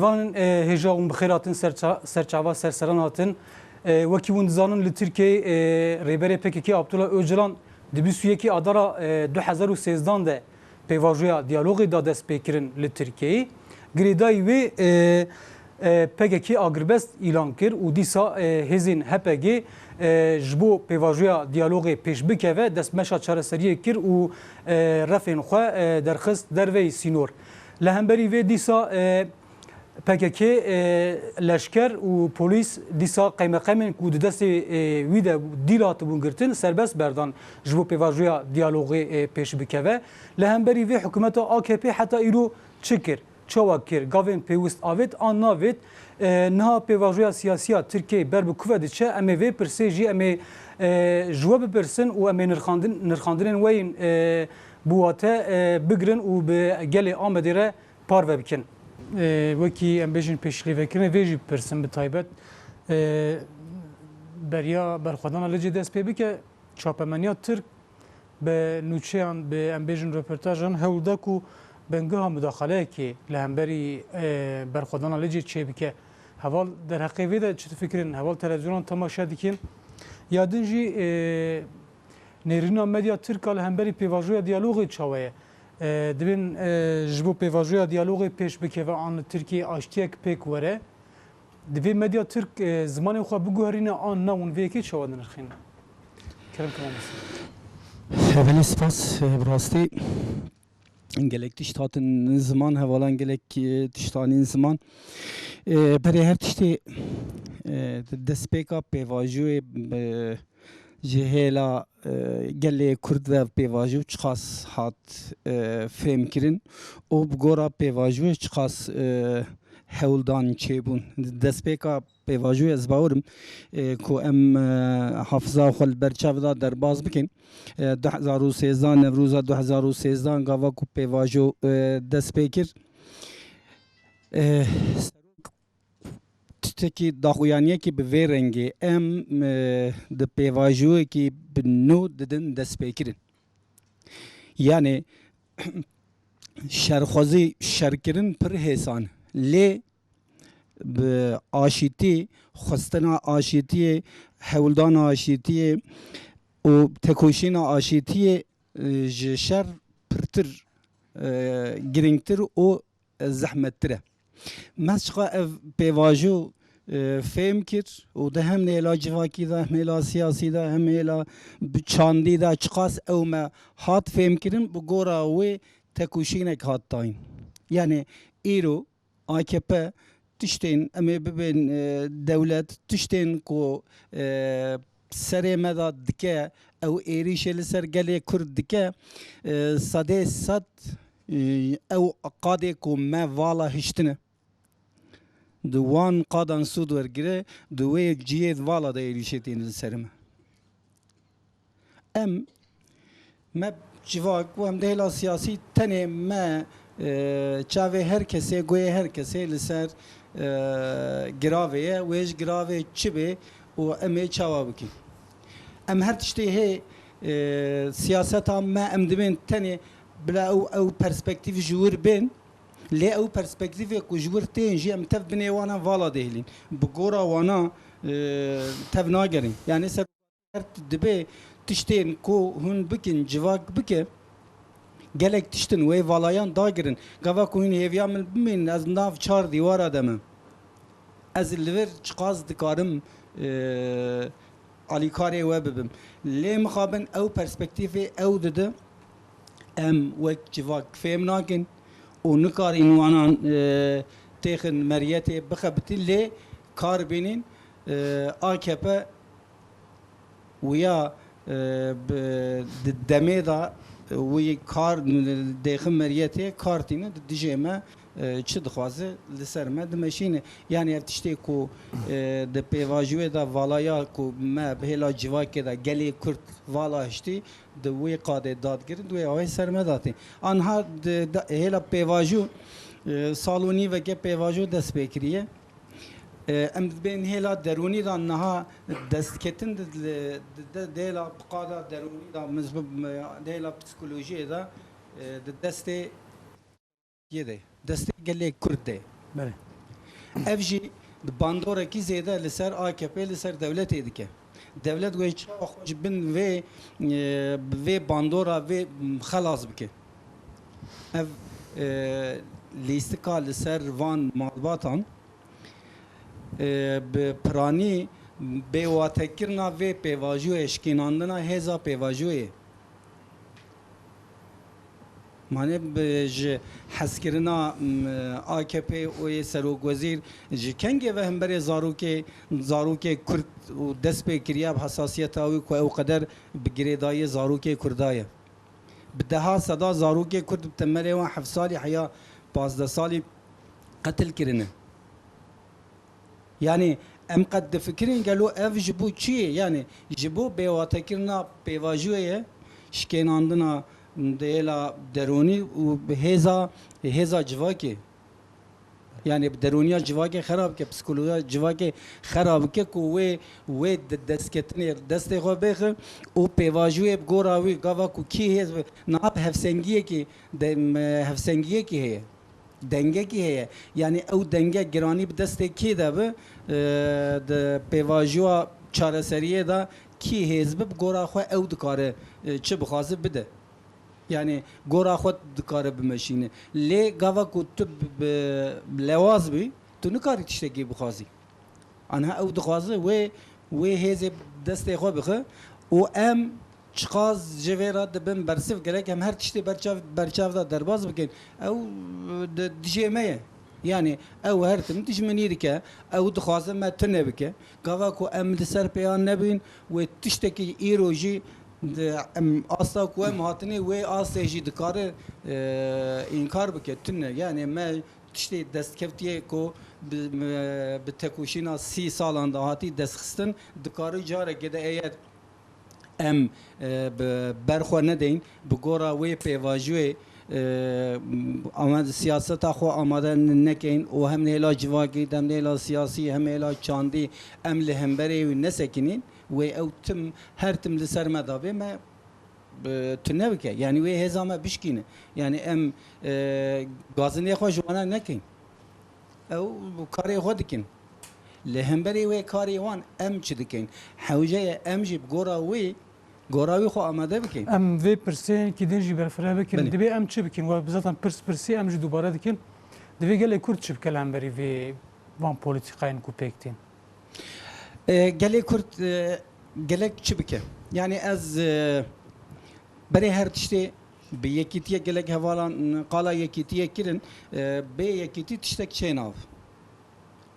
Van heja un bixiratin serçava serseran hatin wekî hûn dizanin li Tirkiyeyê rêberê PKK Abdullah Öcalan di bîstûyekî adara 2013 de pêvajoya diyalogê da dest pêkirin li Tirkiyeyê. Girêdayî wê PKK agirbest îlan kir û dîsa hêzên HPG ji bo pêvajoya diyalogê pêş bikeve destmeşa çareseriyê kir û refên xwe derxist derveyî sînor. Li hemberî vê dîsa PKK leşker û polîs dîsa qeymeqemên ku di destê wî de dîl hatibûn girtin serbest berdan ji bo pêvajoya diyalogê pêş bikeve. Li hemberî vê hikûmeta AKP heta îro çi kir? Çawa kir? Gavên pêwîst avêt an navêt niha pêvajoya siyasiya Tirkiyeyê ber bi ku ve diçe em ê vê pirsê jî em ê ji we bipirsin û em ê nirxandinên we yên bûwate bigirin û bi gelê Amedê re parve bikin. Wekî em bêjin pêşîlêvekirinê vê jî pirsin bi taybet beriya berxwedana licê dest pê bike çapemeniya Tirk bi nûçeyan bi em bêjin röportajan hewlda ku bengiha müdaxaleyekê li hemberî berxwedana licê çê bike. Heval derheqê vê de çi difikirin? Heval televizyonan temaşa dikin ya din jî nêrîna medya Tirka li hemberî pêvajoya diyalogê çawa ye? Dibin ji bo pêvajoya diyalogê pêş bikeve an Tirkiye aştiyek pêk were. Divê medya Tirk zimanê xwe biguherîne an na hûn vêyekê çawa dinirxînin? Kerem Kımamesin. Evvelî spas bi rastî gelek tişt hatin ziman hevalan gelek tiştanîn ziman berê her tiştê destpêka pêvajoyê ji hêla gelê Kurd ve pêvajo çiqas hat fêmkirin û bi gora pêvajoyê çiqas hewldan çêbûn. Destpêka pêvajoyê ez bawerim ku em hafiza xwe li ber çav da derbas bikin. 2013 Nevrûza 2013 gava ku pêvajo dest pê kir. Tiştekî daxuyaniyekî bi vê rengê em di pêvajoyekî bi nû didin dest pêkirin. Yani şerxwezî şerkirin pir hêsan lê bi aşîtî xwestina aşîtiyê hewldana aşîtiyê û tekoşîna aşîtiyê ji şer pirtir girîngtir û zehmettir e. Mes çiqa ev pêvajo fêm kir û di hem nêla civakî de hem hêla siyasî de hem hêla çandî de çiqas ew me hat fêmkirin bi gora wê tekoşînek hat dayîn. Yani îro AKP tiştên em ê bibên dewlet tiştên ku serê me da dike ew êrişê li ser gelê Kurd dike sedê sed ew qadê ku me vala hiştine di wan qadan sûd wergire di wê ciyê vala da êrişê tên li ser me. Em me civak û em de hêla siyasî tenê me çavê her kesê goyê her kesê li ser giravê ye wê ji giravê çi bê û em ê çawa bikin. Em her tiştê hê siyaseta me em dibên tenê bila ew perspektîv ji wir bên lê ew perspektîvê ku ji wir tên jî em tev binê wana vala dihêlin bi gora wana tev nagerin. Yani ser dibe tiştên ku hûn bikin civak bike gelek tiştin wê valayan dagirin. Gava ku hûn hêviya min bimînin ez nav çar dîwara de me. Ez li vir çiqas dikarim alîkarê we bibim. Lê mixabin ew perspektîvê ew dide em wek civak fêm nakin û nikarîn wanan têxin meriyetê bixebitin lê kar bînin AKP wiya di demê da wî kar dêxin meriyetê kartîne di dijê me çi dixwaze li ser me dimeşîne. Yani ev tiştê ku di pêvajoyê da valaya ku me bi hêla civakê da gelê Kurd vala hiştî di wê qadê dadgirin di wê awê ser me datê. Anha hêla pêvajo salûnî veke pêvajo dest pê kiriye. Em dibên hêla derûnî da niha destketin di hêla qada derûnî da di hêla psikolojiyê da di destê yê de destê gelê Kurd de. ev jî bandorekî zêde li ser AKP li ser devletê dike. Devlet wê çawa xwe ji bin vê bandora vê xelas bike. Ev lîstika li ser van malbatan bi piranî bêwatekirina vê pêvajoyê şkînandina hêza pêvajoyê mane ji hezkirina AKP û yê Serokwezîr ji kengê ve hemberê zarokê Kurd û dest pê kiriye bi hesasiyeta wî ku ew qeder bi girêdayî zarokê Kurda ye. Bi deha seda zarokê Kurd bi temelê wan 7 salî heya 15 salî qetil kirine. Yani em qed difikirin gelo ev ji bo çi ye? Yani ji bo bêwatekirina pêvajoyê şkênandina değela deroni û hêza civakê. Yani deroniya civakê xerab ke, psikolojiya civakê xerab ke ku wê destketinê destê xwe bêxe û pêvajoyê bi gora wî gava ku kî hêz niha hevsengiyekî heye. Dengekî heye. Yani ew denge giranî bi destê kê de bi di pêvajoya çareseriyê da kî hêz bi gora xwe ew dikare çi bixwaze bide. Yani gora xwe dikare bimeşîne. Lê gava ku tu lewaz bî tu nikarî tiştekî bixwazî. Anha ew dixwaze wê hêzê destê xwe bixe û em çiqaz ji vê re dibin bersiv gerek em her tiştê berçav da derbas bikin. Ew dijê me ye. Yani ew her tim dijminî dike, ew dixwaze me tune bike. Gava ku em li ser pêyan nebin wê tiştekî îro jî asla ku em hatinê wê asê jî dikare înkar bike tune. Yani me tiştê destkevtiye ku bi tekoşîna 30 salan da hatî destxistin dikare carekê de eğer em berxwe nedeyn bi gora wê pêvajoyê siyaseta xwe amade nekin û hem nêla civakî hem nêla siyasî hem nêla çandî em li hemberê wî nesekinin wê ew tim her tim li ser me dabê me tu nebike. Yani wê hêza me bişkîne. Yani em gazinê xwe ji wan nekin. Ew karê xwe dikin. Li hemberê wê karê wan em çi dikin? Hewceyê em jî bi gora wê goravî xwe amade bikin. Em vê pirsên kîdin jî berfireh bikin. Belê. Divê em çi bikin? We bizatan pirsî em jî dubare dikin. Divê gelê Kurd çi bike li hemberî vê van polîtîkayên ku pêk tîn? Gelê Kurd gelek çi bike? Yani ez berê her tiştê bi yekîtiye gelek hevalan qala yekîtiye kirin bê yekîtî tiştek çênav.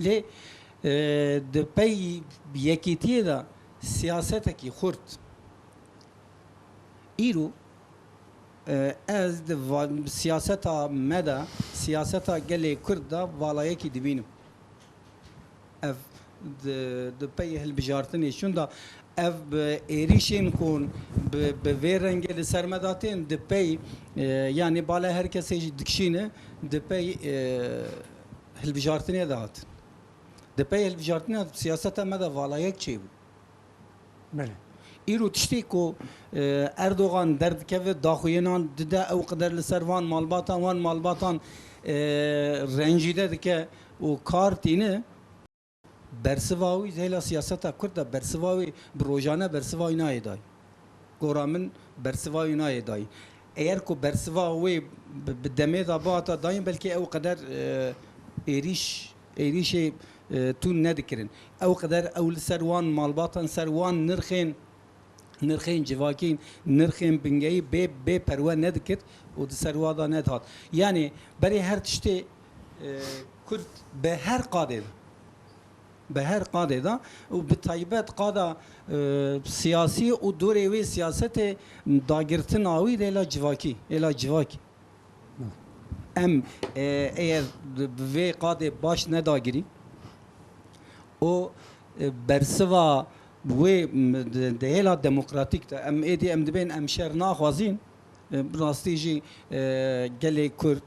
Lê di pey yekîtiyê de siyasetekî xurt îro ez di siyaseta me de siyaseta gelê Kurd da valayekî dibînim. Ev di pey hilbijartinê şunda ev êrişên ku bi vê rengê li ser me datên di pey yani bala herkesê jî dikişîne di pey hilbijartinê de hatin. Di pey hilbijartinê siyaseta me de valayek çêbû. Belê. îro tiştê ku Erdogan derdikeve daxuyenan dide ew qeder li ser van malbatan rencîde dike û kar tîne bersiva wî hêla siyaseta Kurd de bersiva wî bi rojane bersiva wî nayê dayî. Gora min bersiva wî nayê dayî. Eğer ku bersiva wê bi demê da bihata dayîn belkî ew qeder êrişê tûn nedikirin. Ew qeder ew li ser wan malbatan ser wan nirxên civakîn, nirxên bingehî bê perwe nedikir û di ser wa da nedhat. Yani berê her tiştê Kurd bi her qadê da û bi taybet qada siyasî û dorê wê siyasetê dagirtina wî êla civakî. Em eğer bi vê qadê baş nedagirî o bersiva wê di hêla demokratîk de em êdî em dibên em şer naxwazîn rastî jî gelê Kurd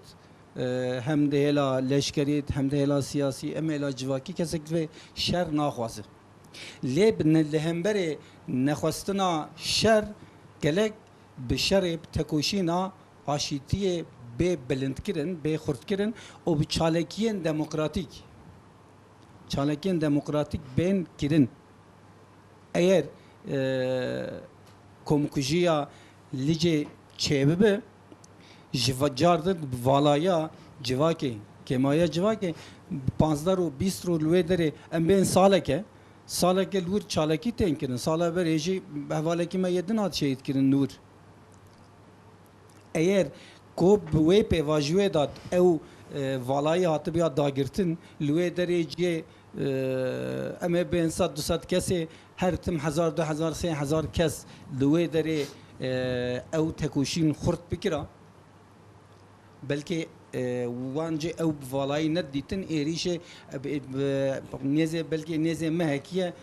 hem de hêla leşkerî hem de hêla siyasî em hêla civakî kesek divê şer naxwaze. Lê li hemberê nexwestina şer gelek bi şerê bi tekoşîna aşîtiyê bê bilindkirin bê xurtkirin û bi çalekiyên demokratîk çalakên demokratik bên kirin eğer komkujiya lice çebibe jivacardır valaya civake kemaya civake 15 ro 20 ro lüve dere em ben salake lur çalaki tenkirin sala ver eji havaleki me yedin at şehit kirin nur eğer ko ve pevajue dat ev valayı hatı bir dagirtin lüve derece eme ben sad dusat kese her tim 1000 2000 3000 kes lüve dere ev tekuşin khurt bikira belki وانجه او بالای ندیتن ایریشه نیزه بلکه نیزه مهکیه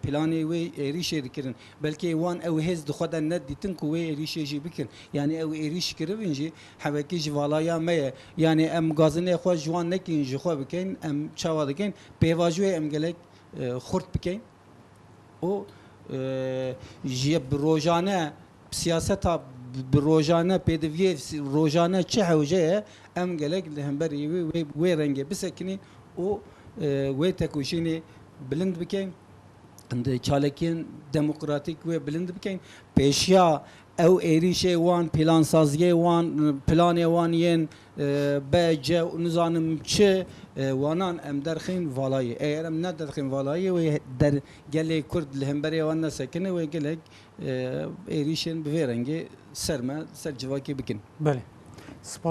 پلانی و ایریشه دکرن بلکه وان او هز دخواد ندیتن کوی ایریشه جی بکن یعنی او ایریش کردنجی حبکی جوالایا مه یعنی ام گازنه خو جوان نکین جخو بکن ام چاوا دکن پیواجوی ام گلک خورد بکن او جیب روزانه سیاست بروجانه پدویه روزانه چه حوجه ام گلک لهمبری و رنگه بسکنی او و تکوشینی بلند بکن اند چالکین دموکراتیک و بلند بکن پیشیا او ایریشه وان پلان سازیه وان پلان وان ین بجه نزانم چه وانان ام درخین والای اگر ام نه درخین والای و در گله کرد لهمبری وان نسکنه و گلک ایریشن به رنگه سرما سر جواکی بکن بله